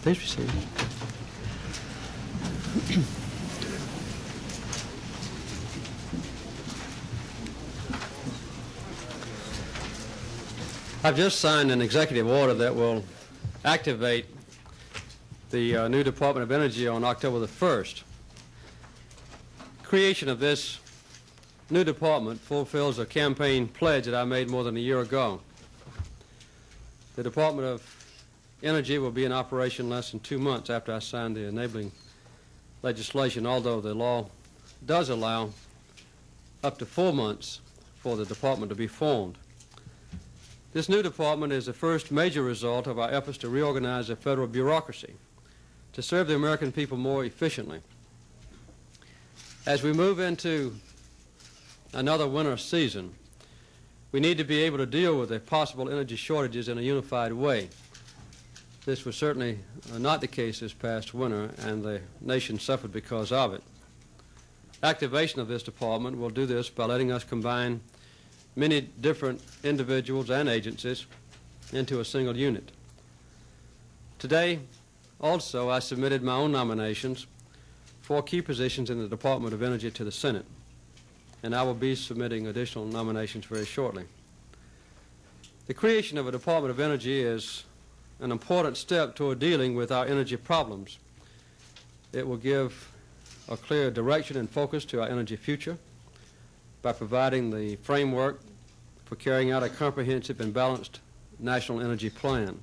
Please be seated. I've just signed an executive order that will activate the new Department of Energy on October the 1st. Creation of this new department fulfills a campaign pledge that I made more than a year ago. The Department of Energy will be in operation less than 2 months after I signed the enabling legislation, although the law does allow up to 4 months for the department to be formed. This new department is the first major result of our efforts to reorganize the federal bureaucracy to serve the American people more efficiently. As we move into another winter season, we need to be able to deal with the possible energy shortages in a unified way. This was certainly not the case this past winter, and the nation suffered because of it. Activation of this department will do this by letting us combine many different individuals and agencies into a single unit. Today, also, I submitted my own nominations for key positions in the Department of Energy to the Senate, and I will be submitting additional nominations very shortly. The creation of a Department of Energy is an important step toward dealing with our energy problems. It will give a clear direction and focus to our energy future by providing the framework for carrying out a comprehensive and balanced national energy plan.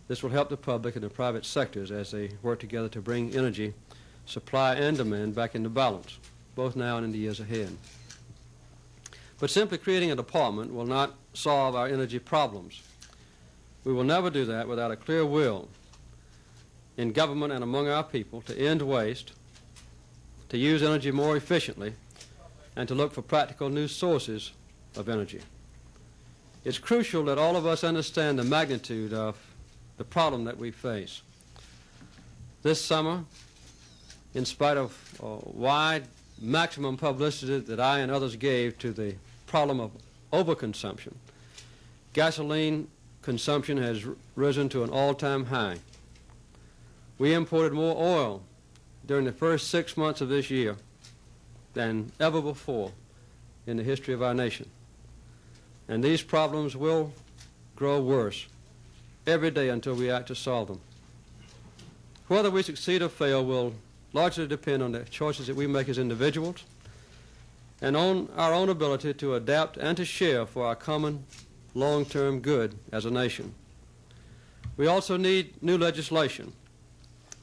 This will help the public and the private sectors as they work together to bring energy supply and demand back into balance, both now and in the years ahead. But simply creating a department will not solve our energy problems. We will never do that without a clear will in government and among our people to end waste, to use energy more efficiently, and to look for practical new sources of energy. It's crucial that all of us understand the magnitude of the problem that we face. This summer, in spite of wide maximum publicity that I and others gave to the problem of overconsumption, gasoline consumption has risen to an all-time high. We imported more oil during the first 6 months of this year than ever before in the history of our nation. And these problems will grow worse every day until we act to solve them. Whether we succeed or fail will largely depend on the choices that we make as individuals and on our own ability to adapt and to share for our common long-term good as a nation. We also need new legislation,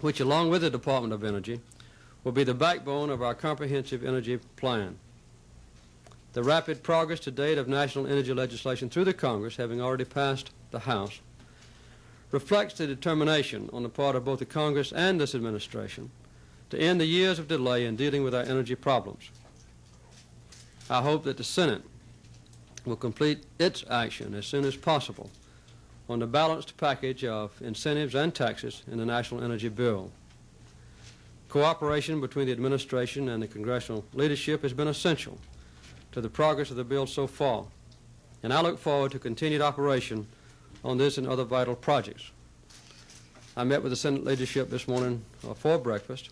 which, along with the Department of Energy, will be the backbone of our comprehensive energy plan. The rapid progress to date of national energy legislation through the Congress, having already passed the House, reflects the determination on the part of both the Congress and this administration to end the years of delay in dealing with our energy problems. I hope that the Senate will complete its action as soon as possible on the balanced package of incentives and taxes in the National Energy Bill. Cooperation between the administration and the congressional leadership has been essential to the progress of the bill so far, and I look forward to continued operation on this and other vital projects. I met with the Senate leadership this morning for breakfast.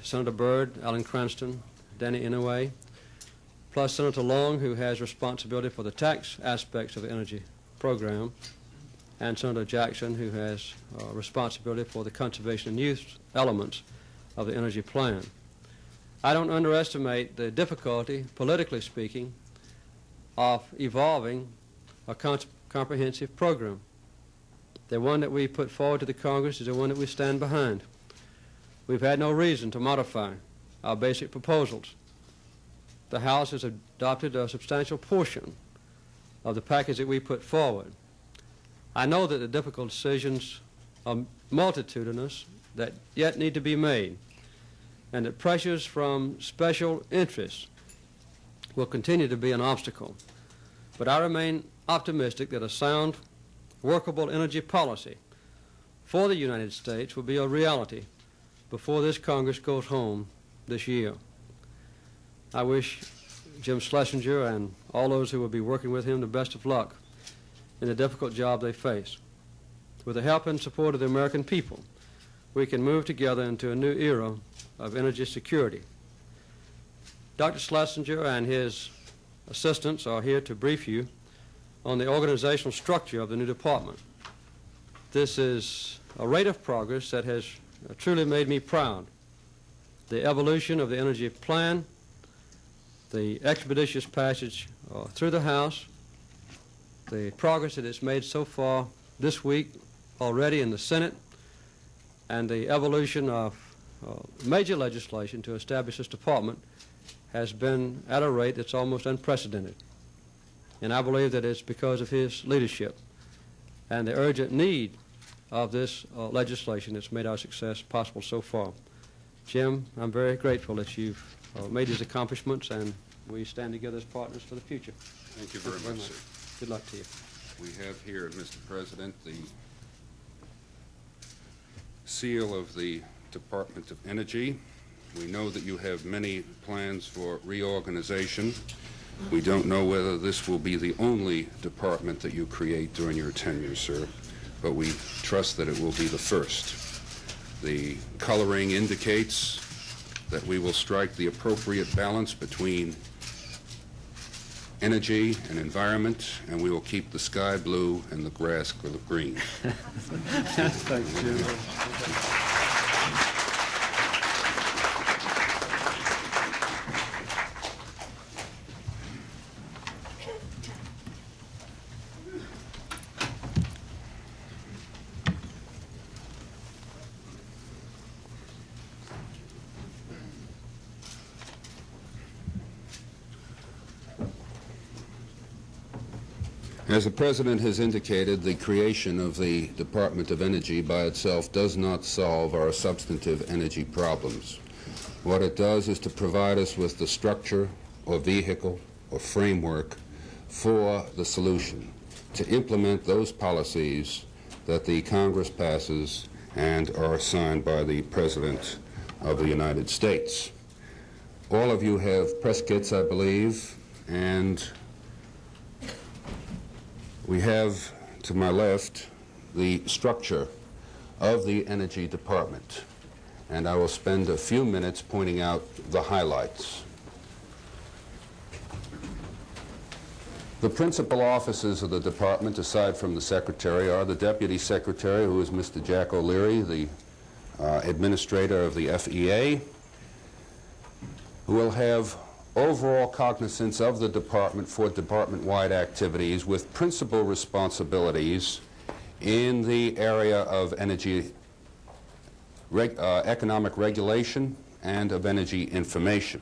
Senator Byrd, Alan Cranston, Danny Inouye, plus Senator Long, who has responsibility for the tax aspects of the energy program, and Senator Jackson, who has responsibility for the conservation and use elements of the energy plan. I don't underestimate the difficulty, politically speaking, of evolving a comprehensive program. The one that we put forward to the Congress is the one that we stand behind. We've had no reason to modify our basic proposals. The House has adopted a substantial portion of the package that we put forward. I know that the difficult decisions are multitudinous that yet need to be made, and that pressures from special interests will continue to be an obstacle. But I remain optimistic that a sound, workable energy policy for the United States will be a reality before this Congress goes home this year. I wish Jim Schlesinger and all those who will be working with him the best of luck in the difficult job they face. with the help and support of the American people, we can move together into a new era of energy security. Dr. Schlesinger and his assistants are here to brief you on the organizational structure of the new department. This is a rate of progress that has truly made me proud. The evolution of the energy plan, the expeditious passage through the House, the progress that it's made so far this week already in the Senate, and the evolution of major legislation to establish this department has been at a rate that's almost unprecedented. And I believe that it's because of his leadership and the urgent need of this legislation that's made our success possible so far. Jim, I'm very grateful that you've made these accomplishments, and we stand together as partners for the future. Thank you very much, sir. Good luck to you. We have here, Mr. President, the seal of the Department of Energy. We know that you have many plans for reorganization. We don't know whether this will be the only department that you create during your tenure, sir, but we trust that it will be the first. The coloring indicates that we will strike the appropriate balance between energy and environment, and we will keep the sky blue and the grass green. Thanks, Jim. As the President has indicated, the creation of the Department of Energy by itself does not solve our substantive energy problems. What it does is to provide us with the structure or vehicle or framework for the solution, to implement those policies that the Congress passes and are signed by the President of the United States. All of you have press kits, I believe, and we have, to my left, the structure of the Energy Department, and I will spend a few minutes pointing out the highlights. The principal offices of the department, aside from the Secretary, are the Deputy Secretary, who is Mr. Jack O'Leary, the Administrator of the FEA, who will have overall cognizance of the department for department-wide activities with principal responsibilities in the area of energy economic regulation and of energy information,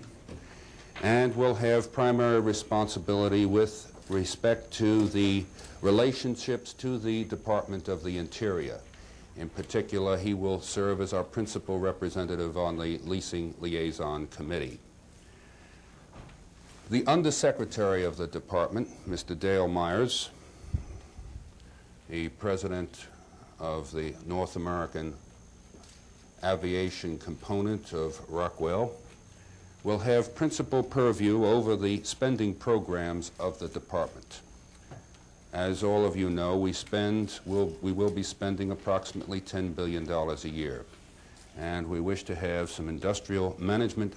and will have primary responsibility with respect to the relationships to the Department of the Interior. In particular, he will serve as our principal representative on the Leasing Liaison Committee. The Undersecretary of the Department, Mr. Dale Myers, the President of the North American Aviation Component of Rockwell, will have principal purview over the spending programs of the department. As all of you know, we will be spending approximately $10 billion a year, and we wish to have some industrial management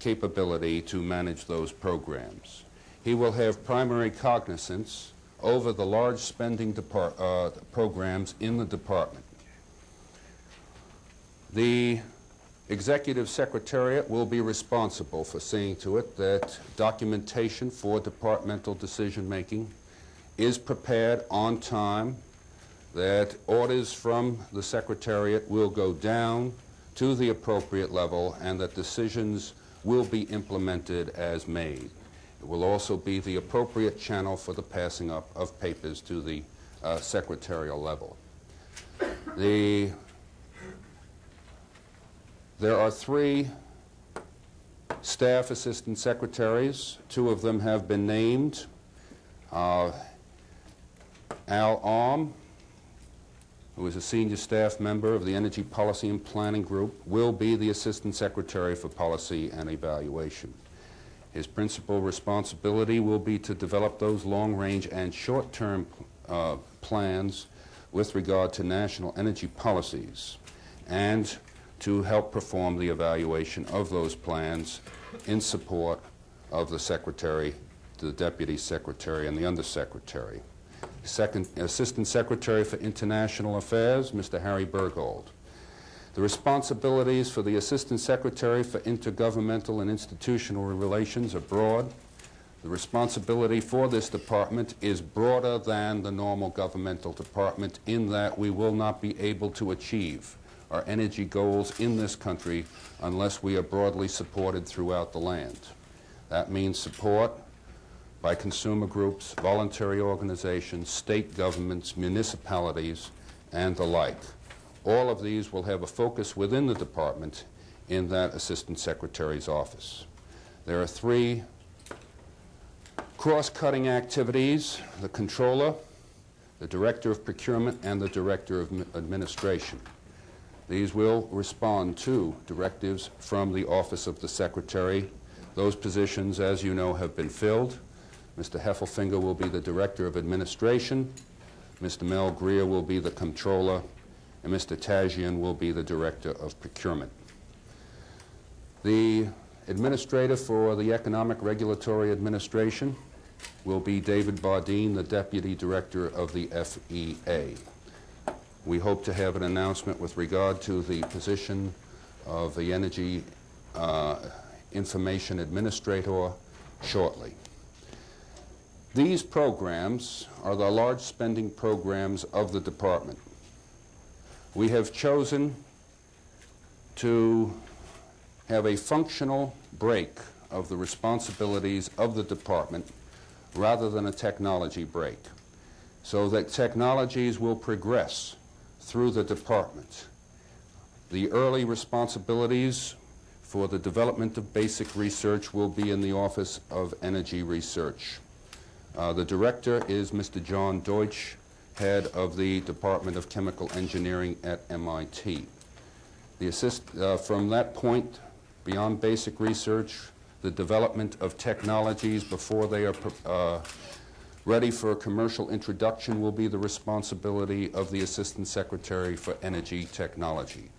capability to manage those programs. He will have primary cognizance over the large spending programs in the department. The Executive Secretariat will be responsible for seeing to it that documentation for departmental decision-making is prepared on time, that orders from the Secretariat will go down to the appropriate level, and that decisions will be implemented as made. It will also be the appropriate channel for the passing up of papers to the secretarial level. There are 3 staff assistant secretaries. 2 of them have been named. Al Arm, who is a senior staff member of the Energy Policy and Planning Group, will be the Assistant Secretary for Policy and Evaluation. His principal responsibility will be to develop those long-range and short-term plans with regard to national energy policies and to help perform the evaluation of those plans in support of the Secretary, the Deputy Secretary, and the Undersecretary. Second, Assistant Secretary for International Affairs, Mr. Harry Berghold. The responsibilities for the Assistant Secretary for Intergovernmental and Institutional Relations are broad. The responsibility for this department is broader than the normal governmental department in that we will not be able to achieve our energy goals in this country unless we are broadly supported throughout the land. That means support by consumer groups, voluntary organizations, state governments, municipalities, and the like. All of these will have a focus within the department in that Assistant Secretary's office. There are three cross-cutting activities: the Controller, the Director of Procurement, and the Director of Administration. These will respond to directives from the Office of the Secretary. Those positions, as you know, have been filled. Mr. Heffelfinger will be the Director of Administration, Mr. Mel Greer will be the Controller, and Mr. Tajian will be the Director of Procurement. The Administrator for the Economic Regulatory Administration will be David Bardeen, the Deputy Director of the FEA. We hope to have an announcement with regard to the position of the Energy Information Administrator shortly. These programs are the large spending programs of the department. We have chosen to have a functional break of the responsibilities of the department rather than a technology break, so that technologies will progress through the department. The early responsibilities for the development of basic research will be in the Office of Energy Research. The director is Mr. John Deutsch, head of the Department of Chemical Engineering at MIT. From that point, beyond basic research, the development of technologies before they are ready for commercial introduction will be the responsibility of the Assistant Secretary for Energy Technology.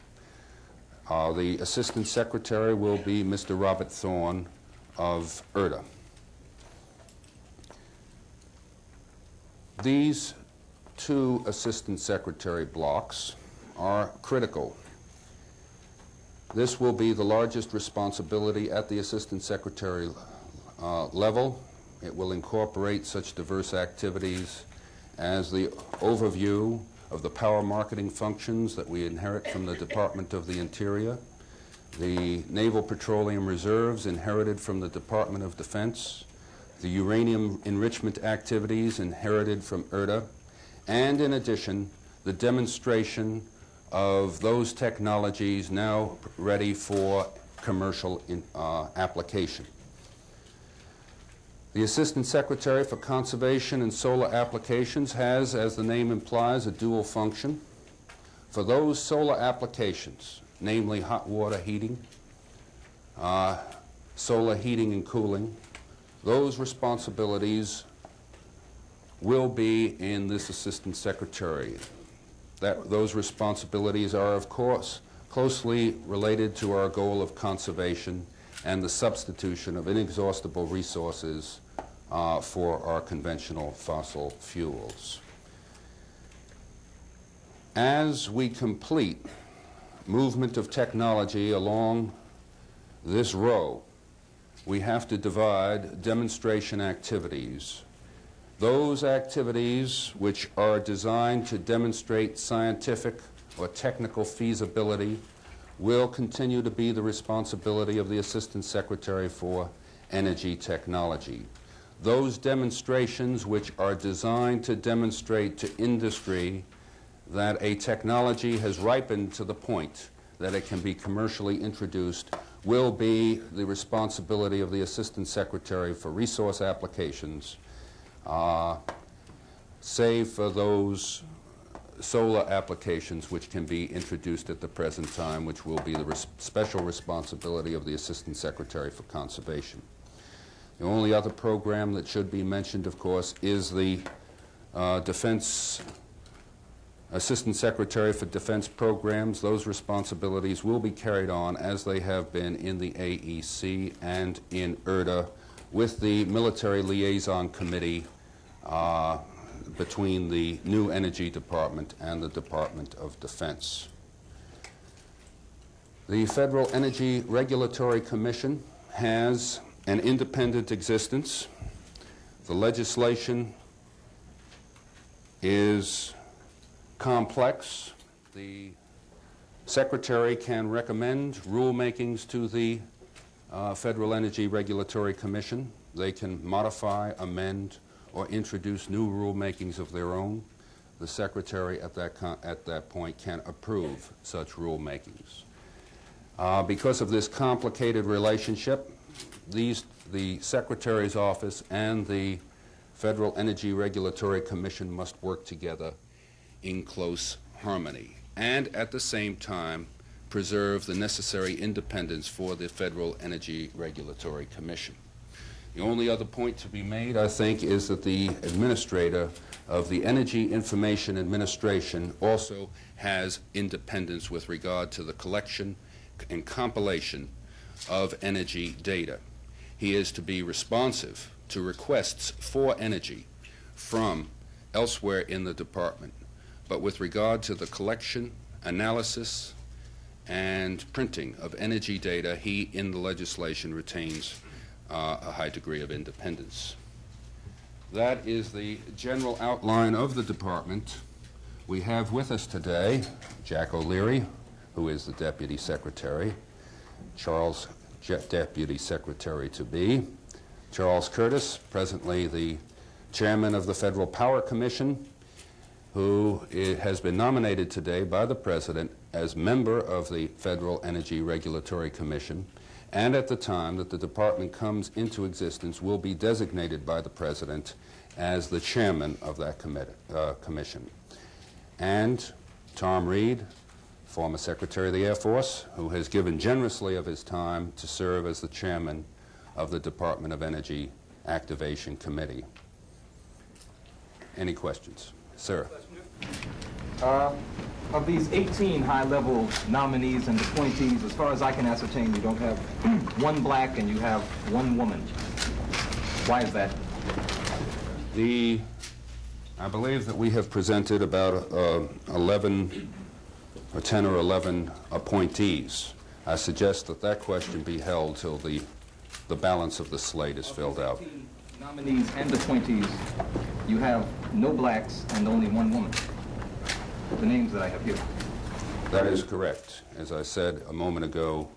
The Assistant Secretary will be Mr. Robert Thorne of ERDA. These two Assistant Secretary blocks are critical. This will be the largest responsibility at the Assistant Secretary level. It will incorporate such diverse activities as the overview of the power marketing functions that we inherit from the Department of the Interior, the Naval Petroleum Reserves inherited from the Department of Defense, the uranium enrichment activities inherited from ERDA, and in addition, the demonstration of those technologies now ready for commercial application. The Assistant Secretary for Conservation and Solar Applications has, as the name implies, a dual function. For those solar applications, namely hot water heating, solar heating and cooling, those responsibilities will be in this Assistant Secretary. Those responsibilities are, of course, closely related to our goal of conservation and the substitution of inexhaustible resources for our conventional fossil fuels. As we complete movement of technology along this row, we have to divide demonstration activities. Those activities which are designed to demonstrate scientific or technical feasibility will continue to be the responsibility of the Assistant Secretary for Energy Technology. Those demonstrations which are designed to demonstrate to industry that a technology has ripened to the point that it can be commercially introduced will be the responsibility of the Assistant Secretary for Resource Applications, save for those solar applications which can be introduced at the present time, which will be the special responsibility of the Assistant Secretary for Conservation. The only other program that should be mentioned, of course, is the Defense Assistant Secretary for Defense Programs, those responsibilities will be carried on as they have been in the AEC and in IRDA with the Military Liaison Committee between the new Energy Department and the Department of Defense. The Federal Energy Regulatory Commission has an independent existence. The legislation is complex. The Secretary can recommend rulemakings to the Federal Energy Regulatory Commission. They can modify, amend, or introduce new rulemakings of their own. The Secretary at that point can approve such rulemakings. Because of this complicated relationship, the Secretary's office and the Federal Energy Regulatory Commission must work together in close harmony and at the same time preserve the necessary independence for the Federal Energy Regulatory Commission. The only other point to be made, I think, is that the administrator of the Energy Information Administration also has independence with regard to the collection and compilation of energy data. He is to be responsive to requests for energy from elsewhere in the department. But with regard to the collection, analysis, and printing of energy data, he, in the legislation, retains a high degree of independence. That is the general outline of the department. We have with us today Jack O'Leary, who is the Deputy Secretary, Charles, Deputy Secretary-to-be, Charles Curtis, presently the Chairman of the Federal Power Commission, who has been nominated today by the President as member of the Federal Energy Regulatory Commission, and at the time that the department comes into existence will be designated by the President as the Chairman of that commission. And Tom Reed, former Secretary of the Air Force, who has given generously of his time to serve as the Chairman of the Department of Energy Activation Committee. Any questions? Sir. Of these 18 high-level nominees and appointees, as far as I can ascertain, you don't have one black and you have one woman. Why is that? I believe that we have presented about 11 or 10 or 11 appointees. I suggest that that question be held till the balance of the slate is filled out. 18 nominees and appointees, you have no blacks and only one woman. The names that I have here. That is correct. As I said a moment ago,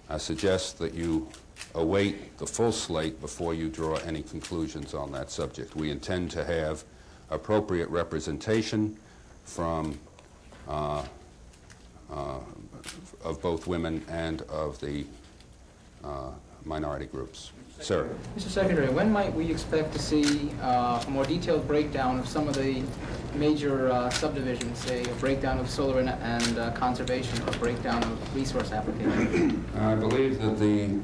I suggest that you await the full slate before you draw any conclusions on that subject. We intend to have appropriate representation from of both women and of the minority groups. Sir. Mr. Secretary, when might we expect to see a more detailed breakdown of some of the major subdivisions, say a breakdown of solar and conservation, or a breakdown of resource application? I believe that the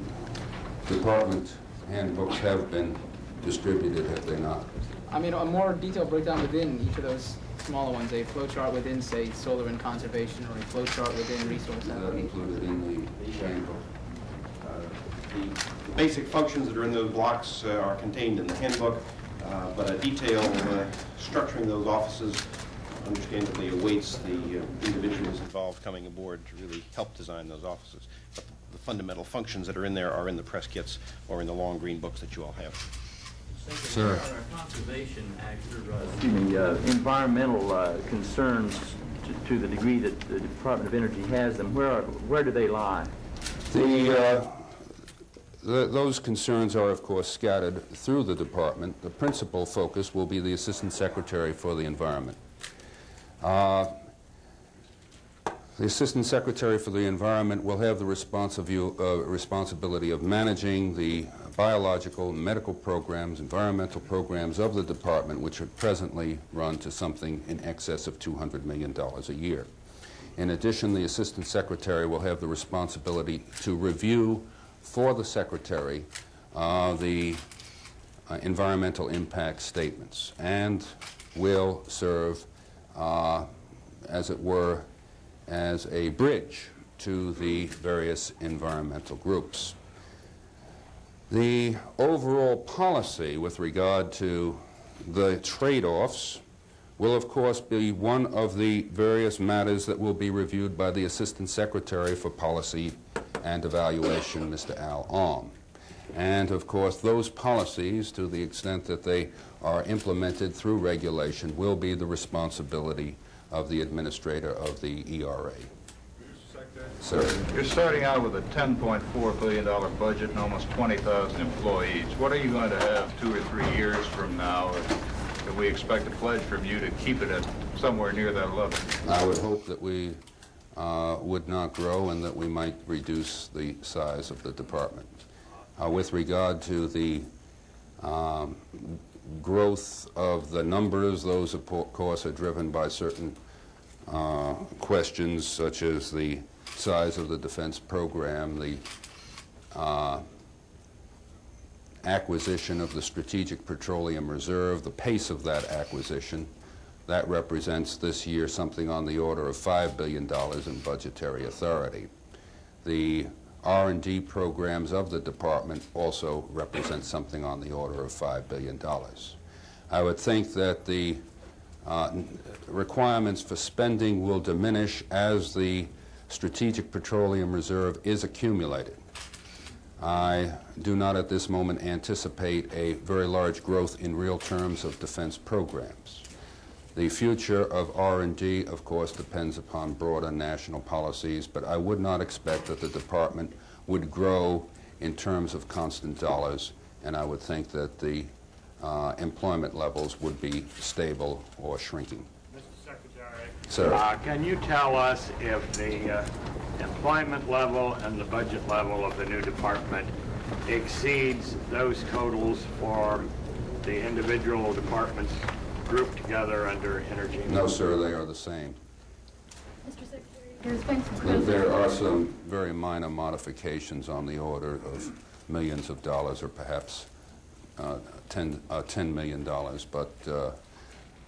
department handbooks have been distributed, have they not? I mean, a more detailed breakdown within each of those smaller ones, a flow chart within, say, solar and conservation, or a flow chart within resource Is that application. included in the handbook? The basic functions that are in those blocks are contained in the handbook, but a detail structuring those offices understandably awaits the individuals involved coming aboard to really help design those offices. But the fundamental functions that are in there are in the press kits or in the long green books that you all have. Sir. Conservation Act, environmental concerns to the degree that the Department of Energy has them, where do they lie? Those concerns are, of course, scattered through the department. The principal focus will be the Assistant Secretary for the Environment. The Assistant Secretary for the Environment will have the responsibility of managing the biological and medical programs, environmental programs of the department, which are presently run to something in excess of $200 million a year. In addition, the Assistant Secretary will have the responsibility to review for the Secretary the environmental impact statements and will serve as it were, as a bridge to the various environmental groups. The overall policy with regard to the trade-offs will, of course, be one of the various matters that will be reviewed by the Assistant Secretary for Policy and Evaluation, Mr. Al Alm. And, of course, those policies, to the extent that they are implemented through regulation, will be the responsibility of the administrator of the ERA. Sir. You're starting out with a $10.4 billion budget and almost 20,000 employees. What are you going to have 2 or 3 years from now? Can we expect a pledge from you to keep it at somewhere near that level? I would hope that we would not grow and that we might reduce the size of the department. With regard to the growth of the numbers, those, of course, are driven by certain questions such as the size of the defense program, the acquisition of the Strategic Petroleum Reserve, the pace of that acquisition. That represents this year something on the order of $5 billion in budgetary authority. The R&D programs of the department also represent something on the order of $5 billion. I would think that the requirements for spending will diminish as the Strategic Petroleum Reserve is accumulated. I do not at this moment anticipate a very large growth in real terms of defense programs. The future of R&D, of course, depends upon broader national policies, but I would not expect that the department would grow in terms of constant dollars, and I would think that the employment levels would be stable or shrinking. Mr. Secretary. Sir. Can you tell us if the employment level and the budget level of the new department exceeds those totals for the individual departments grouped together under energy? No, sir, they are the same. Mr. Secretary, there's been some criticism. There are some very minor modifications on the order of millions of dollars, or perhaps $10 million, but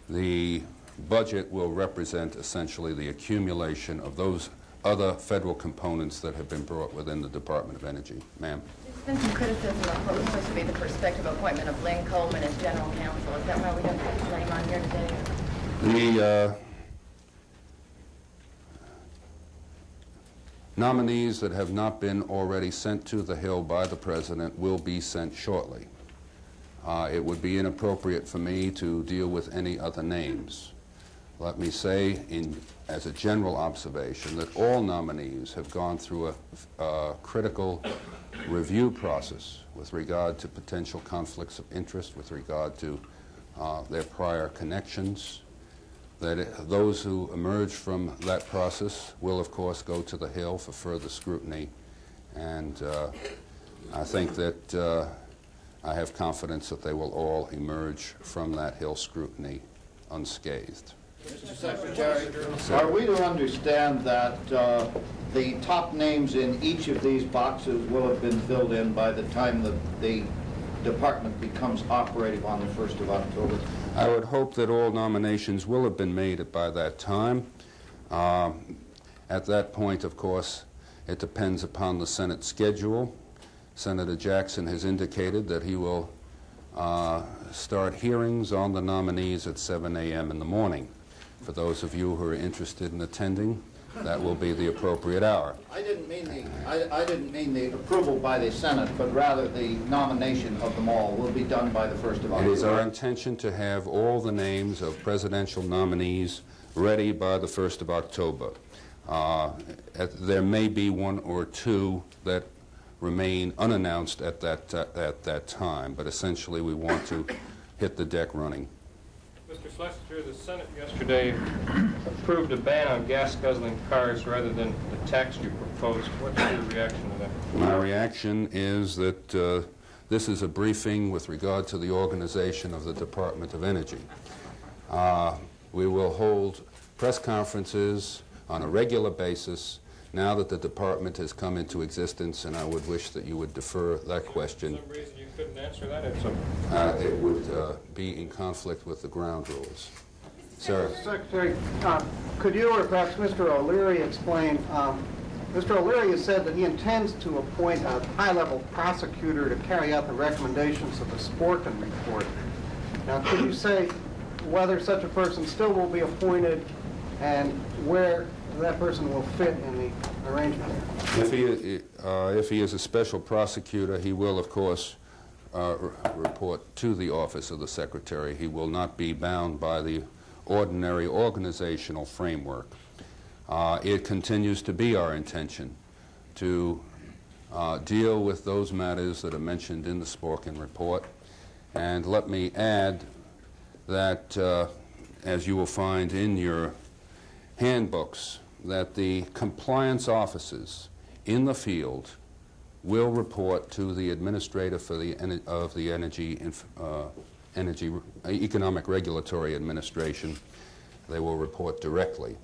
the budget will represent essentially the accumulation of those other federal components that have been brought within the Department of Energy. Ma'am? There's been some criticism of what was supposed to be the prospective appointment of Lynn Coleman as general counsel. Is that why we have his name on here today? The nominees that have not been already sent to the Hill by the President will be sent shortly. It would be inappropriate for me to deal with any other names. Let me say, as a general observation, that all nominees have gone through a critical review process with regard to potential conflicts of interest, with regard to their prior connections, that those who emerge from that process will, of course, go to the Hill for further scrutiny, and I think that I have confidence that they will all emerge from that Hill scrutiny unscathed. Mr. Secretary, are we to understand that the top names in each of these boxes will have been filled in by the time that the department becomes operative on the 1st of October? I would hope that all nominations will have been made by that time. At that point, of course, it depends upon the Senate schedule. Senator Jackson has indicated that he will start hearings on the nominees at 7 a.m. in the morning. For those of you who are interested in attending, that will be the appropriate hour. I didn't mean the approval by the Senate, but rather the nomination of them all will be done by the 1st of October. It is our intention to have all the names of presidential nominees ready by the 1st of October. There may be 1 or 2 that remain unannounced at that time, but essentially we want to hit the deck running. Mr. Schlesinger, the Senate yesterday approved a ban on gas-guzzling cars rather than the tax you proposed. What's your reaction to that? My reaction is that this is a briefing with regard to the organization of the Department of Energy. We will hold press conferences on a regular basis now that the department has come into existence, and I would wish that you would defer that question. For some reason you couldn't answer that? It would be in conflict with the ground rules. Sir. Secretary, could you or perhaps Mr. O'Leary explain, Mr. O'Leary has said that he intends to appoint a high-level prosecutor to carry out the recommendations of the Sporkin report. Now, could you say whether such a person still will be appointed and where that person will fit in the arrangement? If he is a special prosecutor, he will, of course, report to the office of the Secretary. He will not be bound by the ordinary organizational framework. It continues to be our intention to deal with those matters that are mentioned in the Sporkin report. And let me add that, as you will find in your handbooks, that the compliance officers in the field will report to the administrator for the Economic Regulatory Administration. They will report directly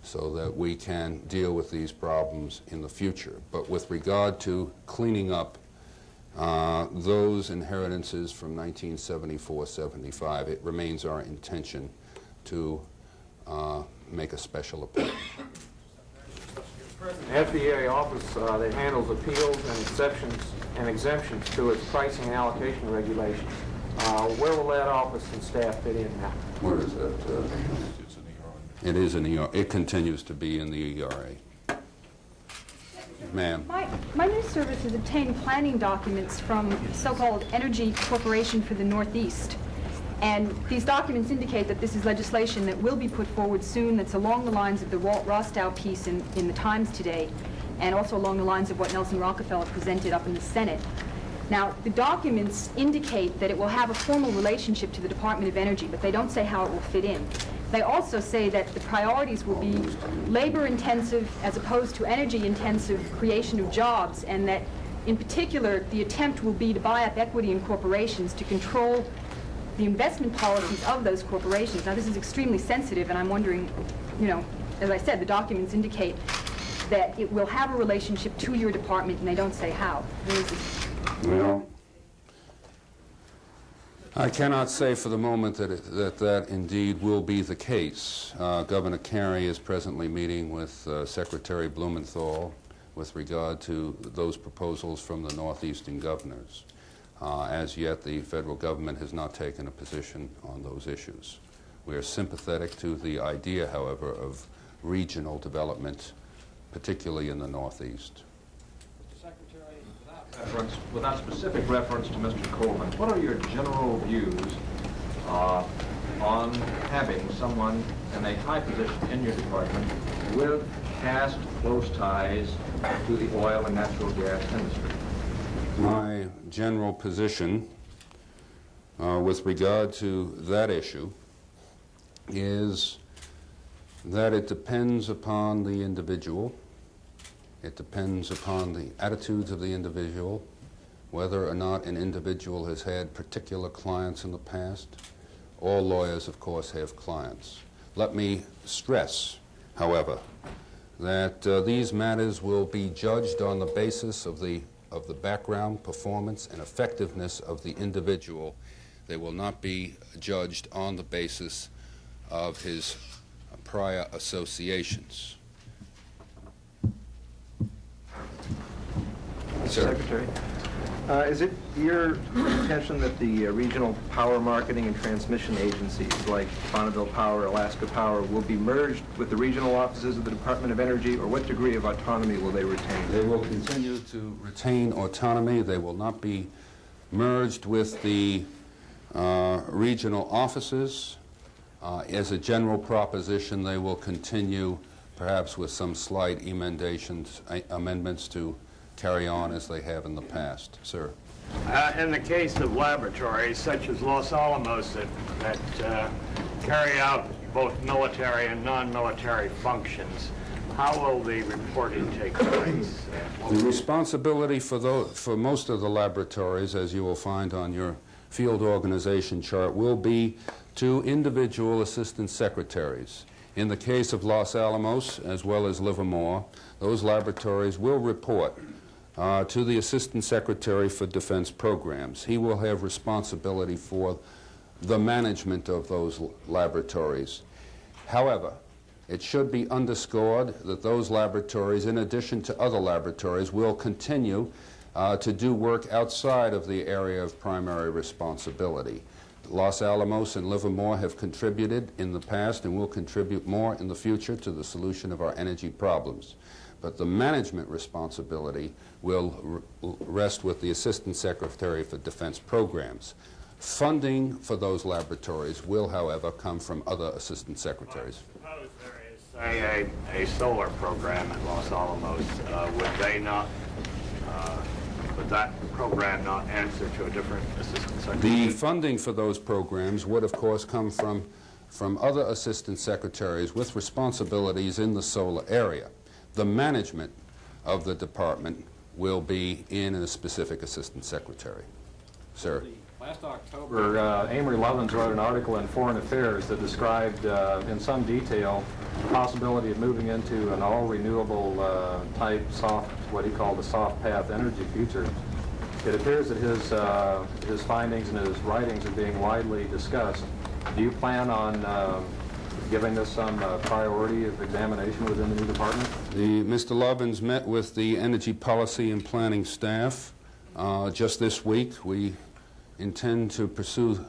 so that we can deal with these problems in the future. But with regard to cleaning up those inheritances from 1974-75, it remains our intention to make a special appointment. FDA office that handles appeals and exceptions and exemptions to its pricing and allocation regulations. Where will that office and staff fit in now? Where is that? It is in the ERA. It continues to be in the ERA. Ma'am. My news service has obtained planning documents from so-called Energy Corporation for the Northeast. And these documents indicate that this is legislation that will be put forward soon that's along the lines of the Walt Rostow piece in the Times today, and also along the lines of what Nelson Rockefeller presented up in the Senate. Now, the documents indicate that it will have a formal relationship to the Department of Energy, but they don't say how it will fit in. They also say that the priorities will be labor-intensive as opposed to energy-intensive creation of jobs, and that, in particular, the attempt will be to buy up equity in corporations to control the investment policies of those corporations. Now, this is extremely sensitive, and I'm wondering, you know, as I said, the documents indicate that it will have a relationship to your department, and they don't say how. Well, I cannot say for the moment that indeed will be the case. Governor Carey is presently meeting with Secretary Blumenthal with regard to those proposals from the Northeastern governors. As yet, the federal government has not taken a position on those issues. We are sympathetic to the idea, however, of regional development, particularly in the Northeast. Mr. Secretary, without specific reference to Mr. Coleman, what are your general views on having someone in a high position in your department with past close ties to the oil and natural gas industry? My general position with regard to that issue is that it depends upon the individual. It depends upon the attitudes of the individual, whether or not an individual has had particular clients in the past. All lawyers, of course, have clients. Let me stress, however, that these matters will be judged on the basis of the background, performance, and effectiveness of the individual. They will not be judged on the basis of his prior associations. Secretary, is it your intention that the regional power marketing and transmission agencies like Bonneville Power, Alaska Power will be merged with the regional offices of the Department of Energy, or what degree of autonomy will they retain? They will continue to retain autonomy. They will not be merged with the regional offices. As a general proposition, they will continue, perhaps with some slight amendments to carry on as they have in the past. Sir. In the case of laboratories such as Los Alamos that carry out both military and non-military functions, how will the reporting take place? The responsibility for most of the laboratories, as you will find on your field organization chart, will be to individual assistant secretaries. In the case of Los Alamos, as well as Livermore, those laboratories will report to the Assistant Secretary for Defense Programs. He will have responsibility for the management of those laboratories. However, it should be underscored that those laboratories, in addition to other laboratories, will continue to do work outside of the area of primary responsibility. Los Alamos and Livermore have contributed in the past and will contribute more in the future to the solution of our energy problems. But the management responsibility will rest with the Assistant Secretary for Defense Programs. Funding for those laboratories will, however, come from other assistant secretaries. Suppose there is, say, a solar program at Los Alamos. Would that program not answer to a different assistant secretary? The funding for those programs would, of course, come from other assistant secretaries with responsibilities in the solar area. The management of the department will be in a specific assistant secretary. Sir. Last October, Amory Lovins wrote an article in Foreign Affairs that described in some detail the possibility of moving into an all-renewable type soft, what he called the soft path energy future. It appears that his findings and his writings are being widely discussed. Do you plan on giving this some priority of examination within the new department? Mr. Lovins met with the Energy Policy and Planning staff just this week. We intend to pursue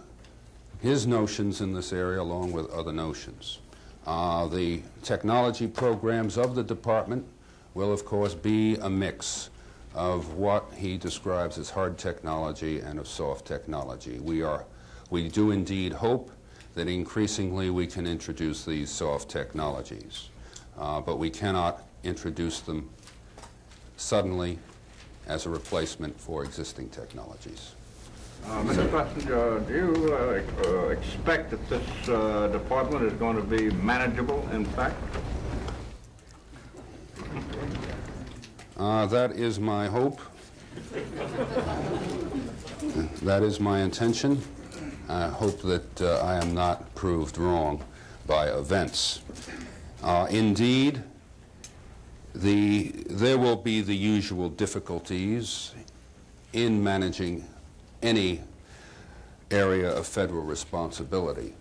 his notions in this area along with other notions. The technology programs of the department will, of course, be a mix of what he describes as hard technology and of soft technology. We do indeed hope that increasingly we can introduce these soft technologies, but we cannot introduce them suddenly as a replacement for existing technologies. Mr. Passenger, do you expect that this department is going to be manageable, in fact? That is my hope. That is my intention. I hope that I am not proved wrong by events. Indeed, there will be the usual difficulties in managing any area of federal responsibility.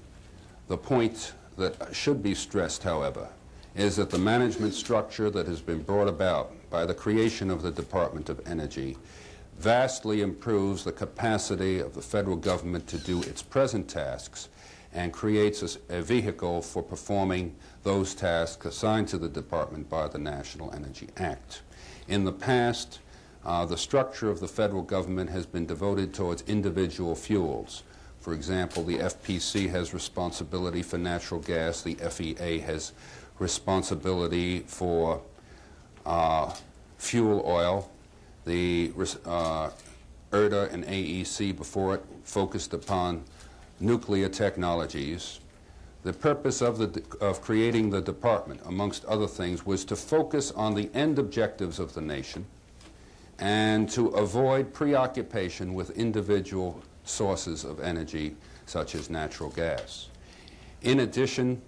The point that should be stressed, however, is that the management structure that has been brought about by the creation of the Department of Energy vastly improves the capacity of the federal government to do its present tasks and creates a vehicle for performing those tasks assigned to the department by the National Energy Act. In the past, the structure of the federal government has been devoted towards individual fuels. For example, the FPC has responsibility for natural gas, the FEA has responsibility for fuel oil, the ERDA and AEC before it focused upon nuclear technologies. The purpose of creating the department, amongst other things, was to focus on the end objectives of the nation and to avoid preoccupation with individual sources of energy, such as natural gas. In addition,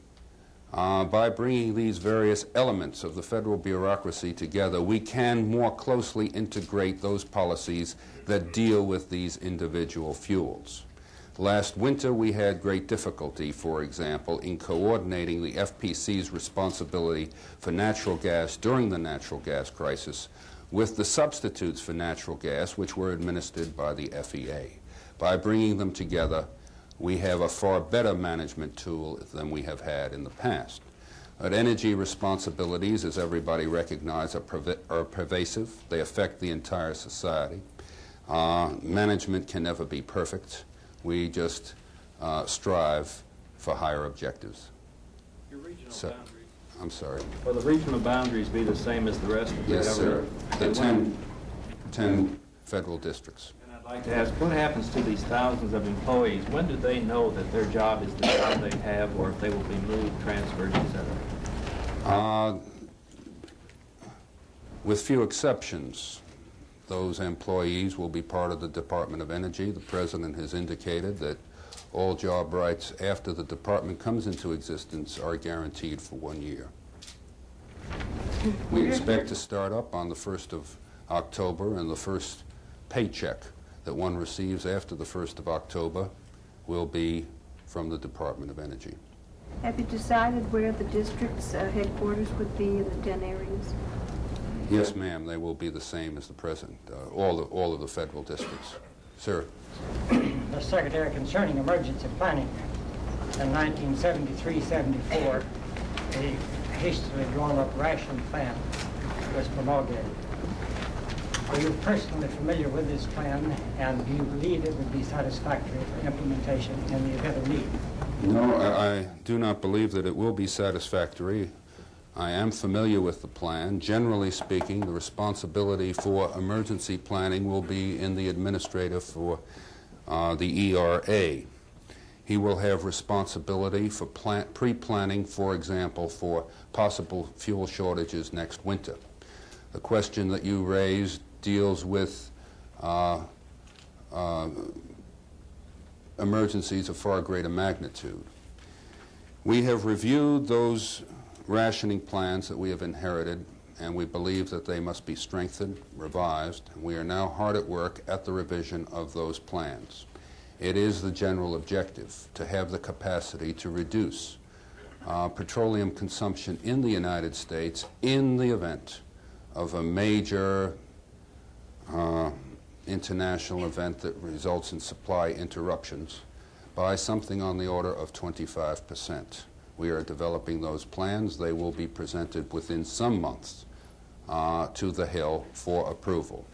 by bringing these various elements of the federal bureaucracy together, we can more closely integrate those policies that deal with these individual fuels. Last winter, we had great difficulty, for example, in coordinating the FPC's responsibility for natural gas during the natural gas crisis with the substitutes for natural gas, which were administered by the FEA. By bringing them together, we have a far better management tool than we have had in the past. But energy responsibilities, as everybody recognizes, are pervasive. They affect the entire society. Management can never be perfect. We just strive for higher objectives. Your regional So, boundaries. I'm sorry. Will the regional boundaries be the same as the rest of the Yes, sir. government? The 10 federal districts. And I'd like to ask, what happens to these thousands of employees? When do they know that their job is the job they have, or if they will be moved, transferred, et cetera? With few exceptions, those employees will be part of the Department of Energy. The President has indicated that all job rights after the department comes into existence are guaranteed for 1 year. We expect to start up on the 1st of October, and the first paycheck that one receives after the 1st of October will be from the Department of Energy. Have you decided where the district's headquarters would be in the 10 areas? Yes, ma'am, they will be the same as the present, all of the federal districts. Sir? Mr. Secretary, concerning emergency planning, in 1973-74, a hastily drawn-up ration plan was promulgated. Are you personally familiar with this plan, and do you believe it would be satisfactory for implementation in the event of need? No, I do not believe that it will be satisfactory. I am familiar with the plan. Generally speaking, the responsibility for emergency planning will be in the administrator for the ERA. He will have responsibility for pre-planning, for example, for possible fuel shortages next winter. The question that you raised deals with emergencies of far greater magnitude. We have reviewed those rationing plans that we have inherited, and we believe that they must be strengthened, revised. We are now hard at work at the revision of those plans. It is the general objective to have the capacity to reduce petroleum consumption in the United States in the event of a major international event that results in supply interruptions by something on the order of 25%. We are developing those plans. They will be presented within some months to the Hill for approval.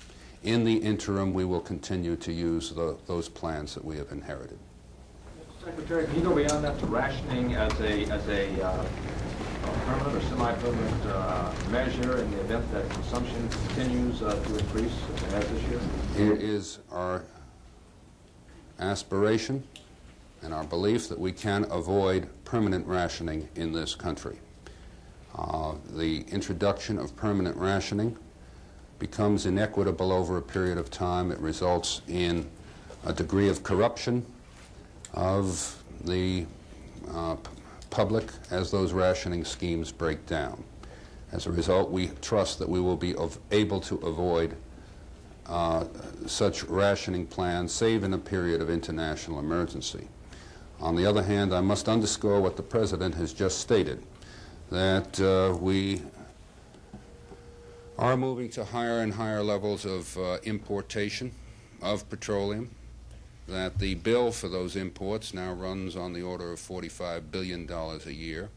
In the interim, we will continue to use those plans that we have inherited. Mr. Secretary, can you go beyond that to rationing as a permanent or semi-permanent measure in the event that consumption continues to increase as this year? It is our aspiration and our belief that we can avoid permanent rationing in this country. The introduction of permanent rationing becomes inequitable over a period of time. It results in a degree of corruption of the public as those rationing schemes break down. As a result, we trust that we will be able to avoid such rationing plans, save in a period of international emergency. On the other hand, I must underscore what the President has just stated, that we are moving to higher and higher levels of importation of petroleum, that the bill for those imports now runs on the order of $45 billion a year,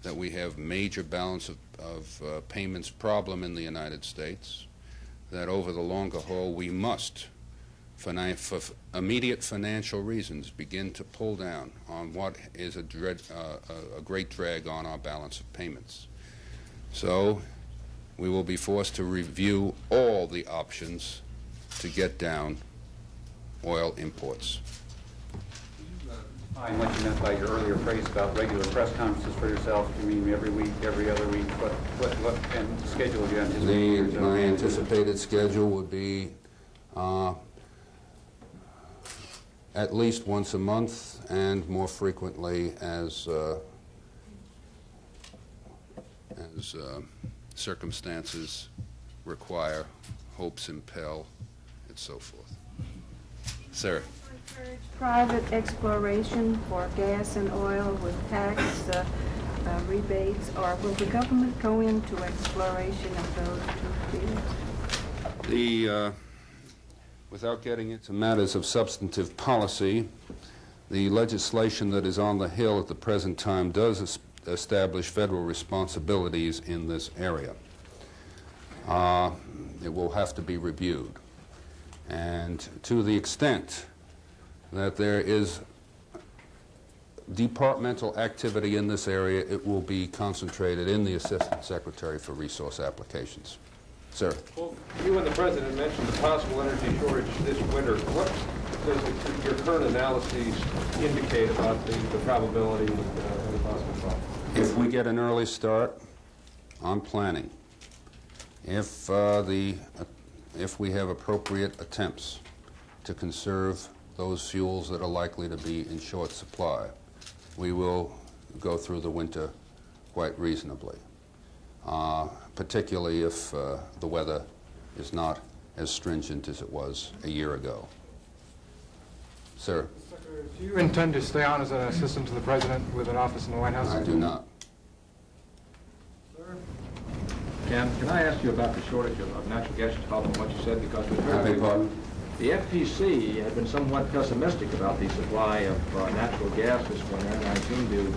that we have major balance of payments problem in the United States, that over the longer haul we must, for immediate financial reasons, begin to pull down on what is a great drag on our balance of payments. So we will be forced to review all the options to get down oil imports. Define what you meant by your earlier phrase about regular press conferences for yourself. Do you mean every week, every other week? What and schedule do you anticipate? My anticipated schedule would be at least once a month, and more frequently as circumstances require, hopes impel, and so forth. Sir. Private exploration for gas and oil with tax rebates, or will the government go into exploration of those two fields? Without getting into matters of substantive policy, the legislation that is on the Hill at the present time does establish federal responsibilities in this area. It will have to be reviewed. And to the extent that there is departmental activity in this area, it will be concentrated in the Assistant Secretary for Resource Applications. Sir. Well, you and the President mentioned the possible energy shortage this winter. What does your current analyses indicate about the probability of the possible problem? If we get an early start on planning, if we have appropriate attempts to conserve those fuels that are likely to be in short supply, we will go through the winter quite reasonably, particularly if the weather is not as stringent as it was a year ago. Sir? Do you intend to stay on as an assistant to the president with an office in the White House? I do not. Ken, can I ask you about the shortage of natural gas, to follow on what you said, because the FPC had been somewhat pessimistic about the supply of natural gas this winter, and I seem to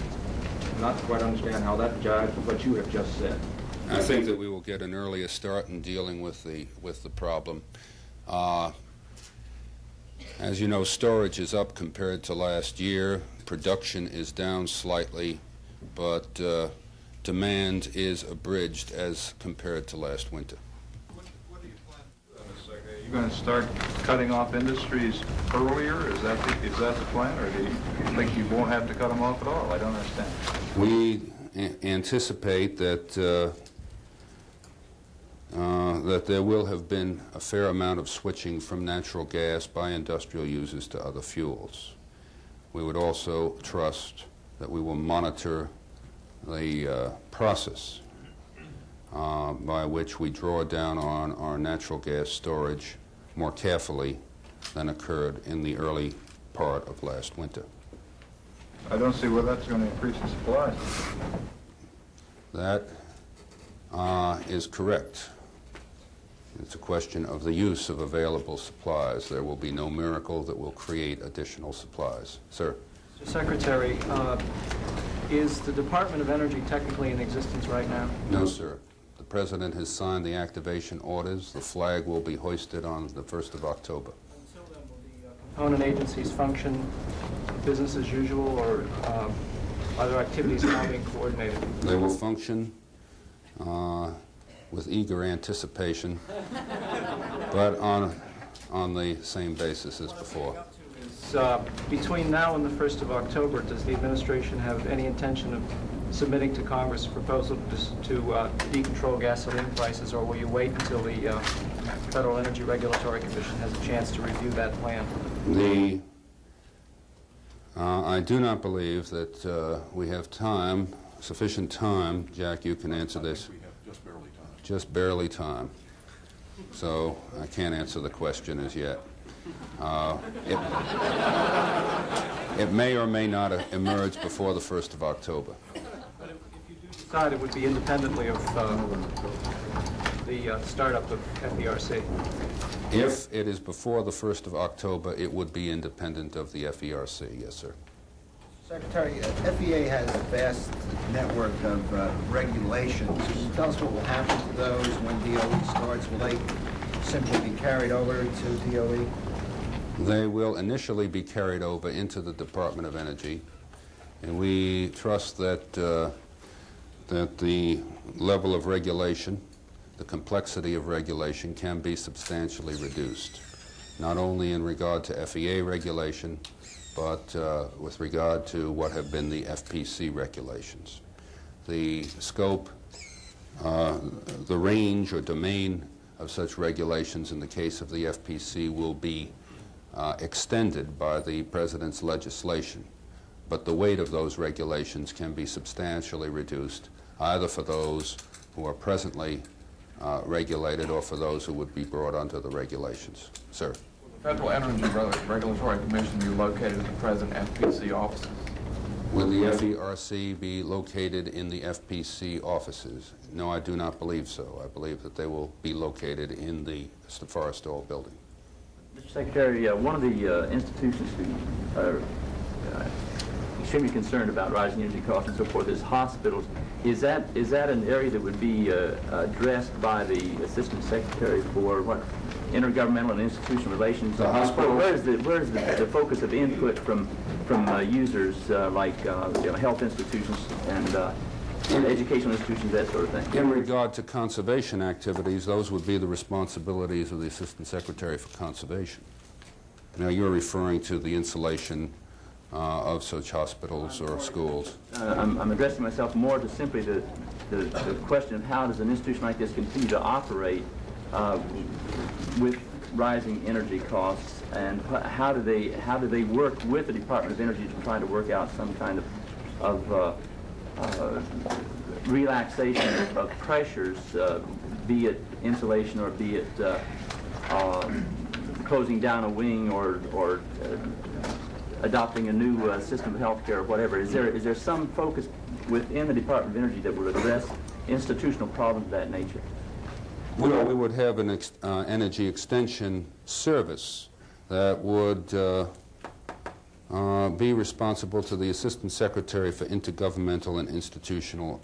not quite understand how that jives with what you have just said. I think that we will get an earlier start in dealing with the problem. As you know, storage is up compared to last year. Production is down slightly, but demand is abridged as compared to last winter. What do you plan to do, Mr. Secretary? Are you going to start cutting off industries earlier? Is that the plan, or do you think you won't have to cut them off at all? I don't understand. We anticipate that that there will have been a fair amount of switching from natural gas by industrial users to other fuels. We would also trust that we will monitor the process by which we draw down on our natural gas storage more carefully than occurred in the early part of last winter. I don't see where that's going to increase the supply. That is correct. It's a question of the use of available supplies. There will be no miracle that will create additional supplies. Sir? Mr. Secretary, is the Department of Energy technically in existence right now? No, sir. The President has signed the activation orders. The flag will be hoisted on the 1st of October. Until then, will the component agencies function business as usual, or are there activities now being coordinated? They will function with eager anticipation, but on the same basis as before. Between now and the 1st of October, does the administration have any intention of submitting to Congress a proposal to decontrol gasoline prices, or will you wait until the Federal Energy Regulatory Commission has a chance to review that plan? I do not believe that we have time, sufficient time. Jack, you can answer this. We have just barely time. Just barely time. So I can't answer the question as yet. It may or may not emerge before the 1st of October. But if you do decide, it would be independently of the startup of FERC. If it is before the 1st of October, it would be independent of the FERC, yes, sir. Secretary, FEA has a vast network of regulations. Can you tell us what will happen to those when DOE starts? Will they simply be carried over to DOE? They will initially be carried over into the Department of Energy, and we trust that that the level of regulation, the complexity of regulation, can be substantially reduced, not only in regard to FEA regulation, but with regard to what have been the FPC regulations. The scope, the range or domain of such regulations in the case of the FPC will be extended by the President's legislation, but the weight of those regulations can be substantially reduced, either for those who are presently regulated or for those who would be brought under the regulations. Sir? Will the Federal Energy Regulatory Commission be located at the present FPC offices? Will the FERC be located in the FPC offices? No, I do not believe so. I believe that they will be located in the Forrestal building. Mr. Secretary, one of the institutions who are extremely concerned about rising energy costs and so forth is hospitals. Is that an area that would be addressed by the Assistant Secretary for what? Intergovernmental and institutional relations? The hospital. Where is the focus of input from users like health institutions and educational institutions, that sort of thing? In regard to conservation activities, those would be the responsibilities of the Assistant Secretary for Conservation. Now, you're referring to the insulation of such hospitals or schools. I'm addressing myself more to simply the question of how does an institution like this continue to operate with rising energy costs, and how do they work with the Department of Energy to try to work out some kind of relaxation of pressures, be it insulation or be it closing down a wing or adopting a new system of health care or whatever, is there some focus within the Department of Energy that will address institutional problems of that nature? Well, we would have an energy extension service that would be responsible to the Assistant Secretary for Intergovernmental and Institutional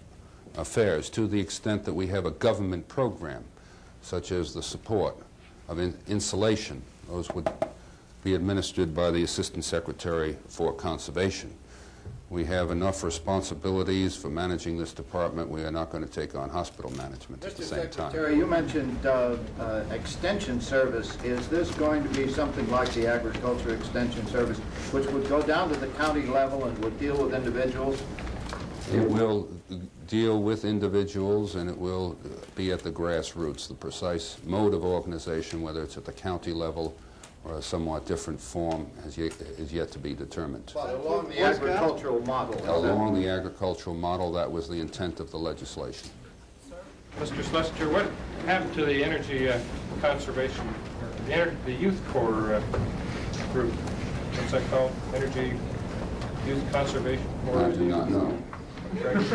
Affairs, to the extent that we have a government program, such as the support of insulation. Those would be administered by the Assistant Secretary for Conservation. We have enough responsibilities for managing this department. We are not going to take on hospital management at the same time. Mr. Secretary, you mentioned extension service. Is this going to be something like the Agriculture Extension Service, which would go down to the county level and would deal with individuals? It will deal with individuals, and it will be at the grassroots. The precise mode of organization, whether it's at the county level or a somewhat different form, is yet to be determined. But along the agricultural model. Along the agricultural model, that was the intent of the legislation. Mr. Schlesinger, what happened to the energy conservation, the youth corps group? What's that called? Energy Youth Conservation Corps? I do not know. Is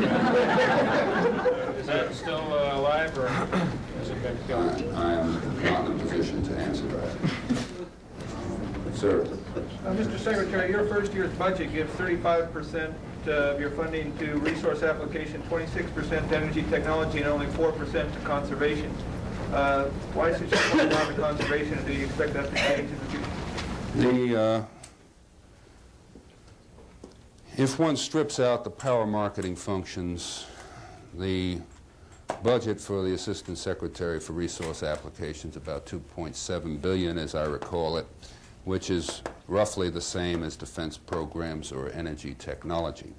that still alive, or has it been killed? I am not in a position to answer that. Sir. Mr. Secretary, your first year's budget gives 35% of your funding to resource application, 26% to energy technology, and only 4% to conservation. Why such a small amount of conservation, and do you expect that to change in the future? If one strips out the power marketing functions, the budget for the Assistant Secretary for Resource Applications is about $2.7 billion, as I recall it, which is roughly the same as defense programs or energy technology.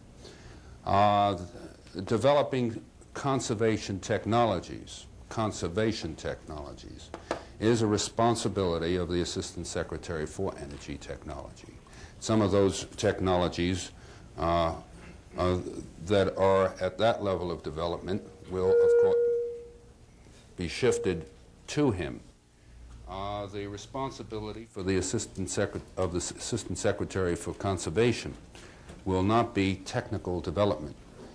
Developing conservation technologies is a responsibility of the Assistant Secretary for Energy Technology. Some of those technologies that are at that level of development will, of course, be shifted to him. The responsibility for the Assistant Secretary for Conservation will not be technical development.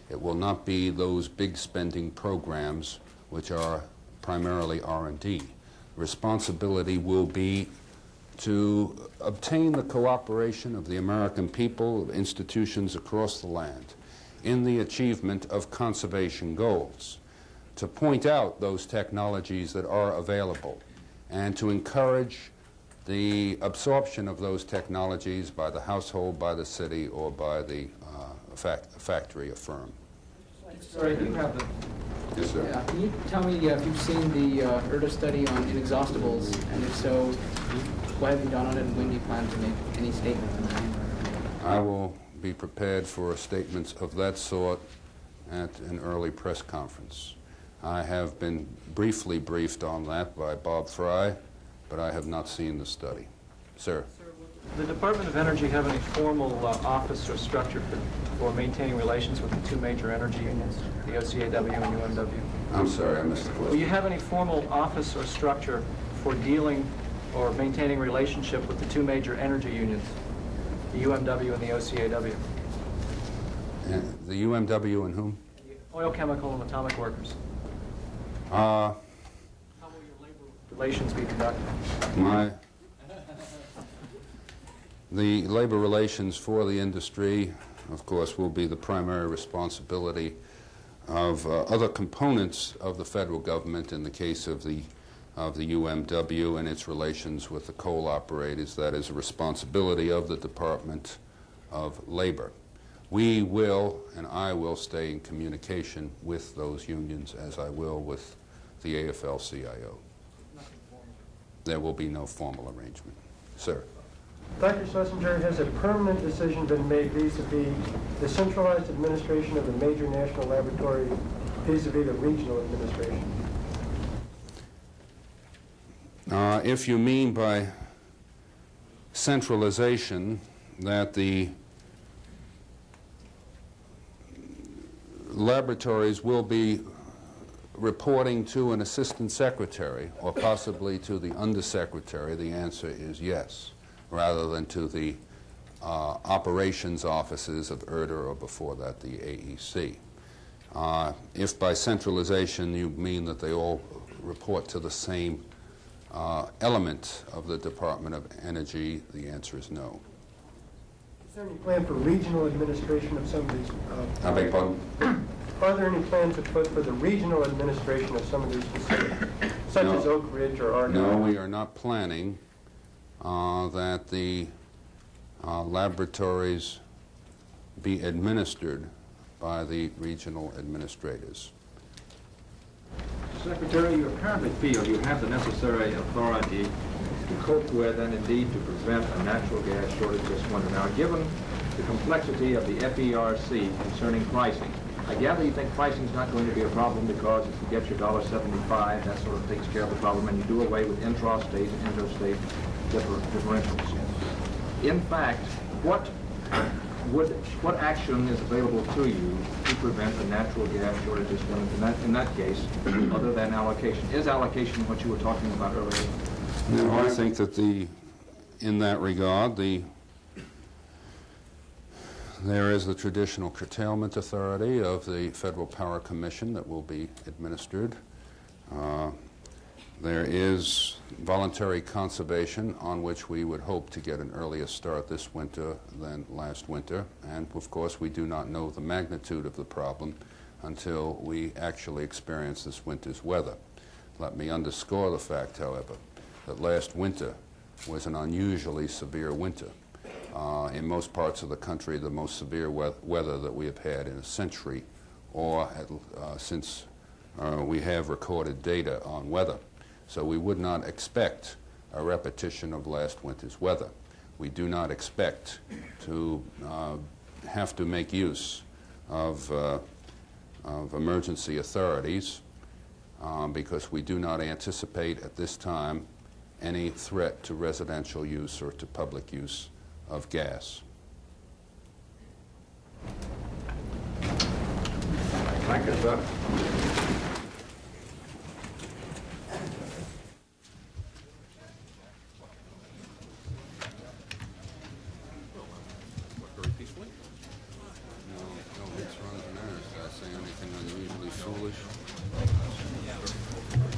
It will not be those big spending programs which are primarily R&D. Responsibility will be to obtain the cooperation of the American people, of institutions across the land, in the achievement of conservation goals, to point out those technologies that are available, and to encourage the absorption of those technologies by the household, by the city, or by the factory or firm. Sorry, do you have the... Yes, sir. Yeah, can you tell me if you've seen the ERDA study on inexhaustibles, and if so, what have you done on it, and when do you plan to make any statements on that? I will be prepared for statements of that sort at an early press conference. I have been briefly briefed on that by Bob Fry, but I have not seen the study. Sir? The Department of Energy have any formal office or structure for maintaining relations with the two major energy unions, the OCAW and UMW? I'm sorry, I missed the question. Will you have any formal office or structure for dealing or maintaining relationship with the two major energy unions, the UMW and the OCAW? The UMW and whom? Oil, chemical, and atomic workers. How will your labor relations be conducted? The labor relations for the industry, of course, will be the primary responsibility of other components of the federal government. In the case of the UMW and its relations with the coal operators, that is a responsibility of the Department of Labor. We will, and I will, stay in communication with those unions, as I will with the AFL-CIO. There will be no formal arrangement. Sir? Dr. Schlesinger, has a permanent decision been made vis-a-vis the centralized administration of the major national laboratory vis-a-vis the regional administration? If you mean by centralization that the laboratories will be reporting to an assistant secretary or possibly to the undersecretary, the answer is yes, rather than to the operations offices of ERDA, or before that the AEC. If by centralization you mean that they all report to the same element of the Department of Energy, the answer is no. Is there any plan for regional administration of some of these? I beg pardon? Are there any plans afoot for the regional administration of some of these facilities, such as Oak Ridge or Argonne? No, we are not planning that the laboratories be administered by the regional administrators. Secretary, you apparently feel you have the necessary authority to cope with and indeed to prevent a natural gas shortage this winter. Now, given the complexity of the FERC concerning pricing, I gather you think pricing is not going to be a problem because if you get your $1.75, that sort of takes care of the problem, and you do away with intrastate and interstate differentials. In fact, what action is available to you to prevent a natural gas shortage this winter in that case, other than allocation? Is allocation what you were talking about earlier? No, I think that in that regard, there is the traditional curtailment authority of the Federal Power Commission that will be administered. There is voluntary conservation, on which we would hope to get an earlier start this winter than last winter. And, of course, we do not know the magnitude of the problem until we actually experience this winter's weather. Let me underscore the fact, however, that last winter was an unusually severe winter. In most parts of the country, the most severe weather that we have had in a century, or since we have recorded data on weather. So we would not expect a repetition of last winter's weather. We do not expect to have to make use of emergency authorities because we do not anticipate at this time any threat to residential use or to public use of gas. Thank you, sir.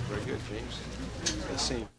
Very good, James. The same.